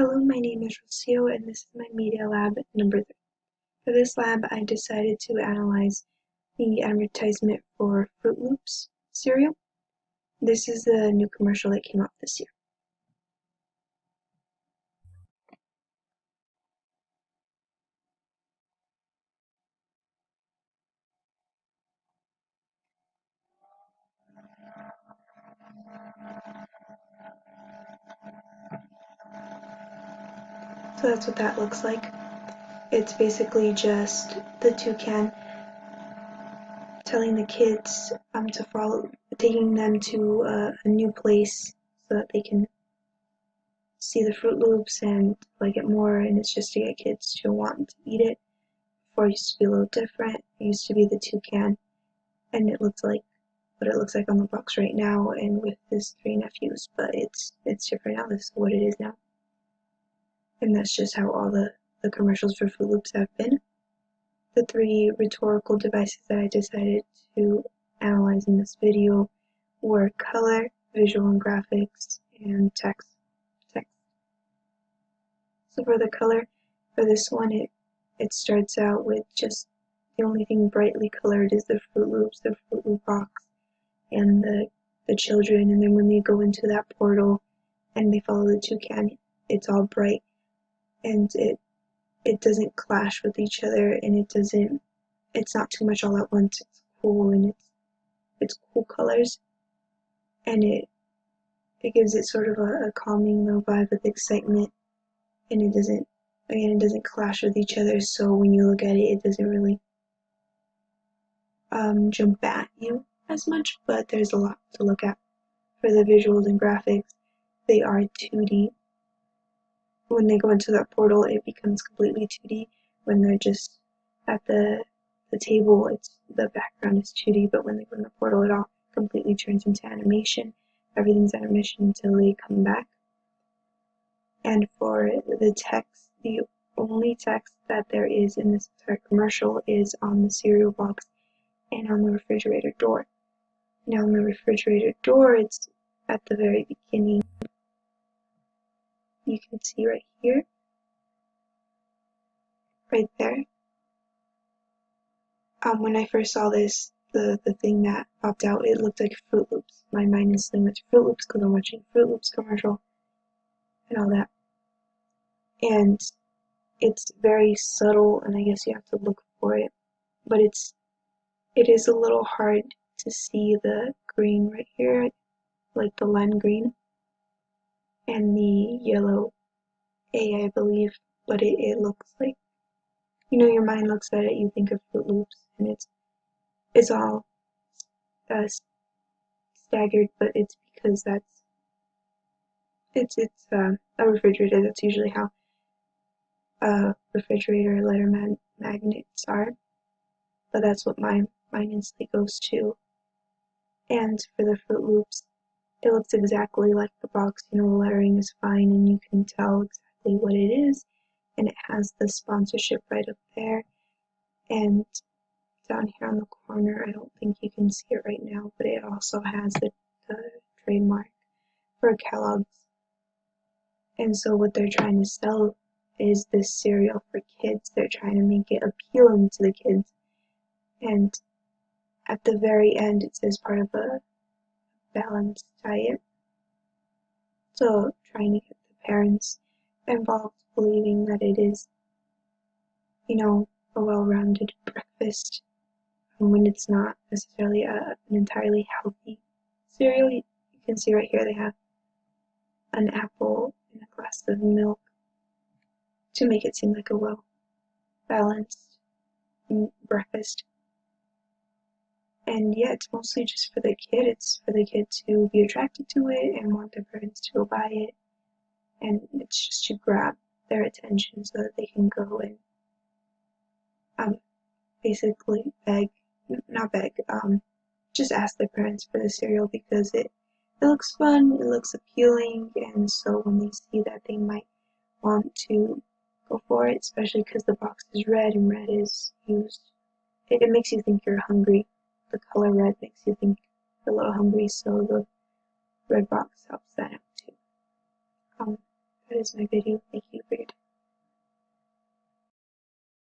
Hello, my name is Rocio and this is my media lab number 3. For this lab, I decided to analyze the advertisement for Fruit Loops cereal. This is the new commercial that came out this year. So that's what that looks like. It's basically just the toucan telling the kids to follow, taking them to a new place so that they can see the Fruit Loops and like it more, and it's just to get kids to want to eat it. Before it used to be a little different. It used to be the toucan, and it looks like what it looks like on the box right now and with his 3 nephews, but it's different now. This is what it is now. And that's just how all the commercials for Fruit Loops have been. The 3 rhetorical devices that I decided to analyze in this video were color, visual and graphics, and text. So for the color, for this one, it starts out with just the only thing brightly colored is the Fruit Loops, the Fruit Loop box, and the children, and then when they go into that portal and they follow the toucan, it's all bright, and it doesn't clash with each other, and it's not too much all at once. It's cool, and it's cool colors, and it gives it sort of a calming little vibe with excitement, and it doesn't clash with each other, so when you look at it, it doesn't really jump at you as much, but there's a lot to look at. For the visuals and graphics, they are 2D. When they go into that portal, it becomes completely 2D. When they're just at the table, the background is 2D, but when they go in the portal, it all completely turns into animation. Everything's animation until they come back. And for the text, the only text that there is in this entire commercial is on the cereal box and on the refrigerator door. Now on the refrigerator door, it's at the very beginning. You can see right here, right there. When I first saw this, the thing that popped out, it looked like Fruit Loops. My mind instantly went to Fruit Loops because I'm watching Fruit Loops commercial and all that. And it's very subtle, and I guess you have to look for it. But it is a little hard to see the green right here, like the lime green, and the yellow A, I believe, but it looks like, your mind looks at it, you think of Fruit Loops, and it's all staggered, but it's because it's a refrigerator. That's usually how refrigerator letter magnets are, but that's what my mind instantly goes to. And for the Fruit Loops, it looks exactly like the box. The lettering is fine, and you can tell exactly what it is, and it has the sponsorship right up there, and down here on the corner, I don't think you can see it right now, but it also has the trademark for Kellogg's. And so what they're trying to sell is this cereal for kids. They're trying to make it appealing to the kids. And at the very end, it says part of a balanced diet. So trying to get the parents involved, believing that it is, a well-rounded breakfast, when it's not necessarily an entirely healthy cereal. You can see right here they have an apple and a glass of milk to make it seem like a well-balanced breakfast. And yeah, it's mostly just for the kid. It's for the kid to be attracted to it and want their parents to go buy it. And it's just to grab their attention so that they can go and basically just ask their parents for the cereal because it looks fun, it looks appealing, and so when they see that, they might want to go for it, especially because the box is red, and red is used. It makes you think you're hungry. The color red makes you think you're a little hungry, so the red box helps that out too. that is my video. Thank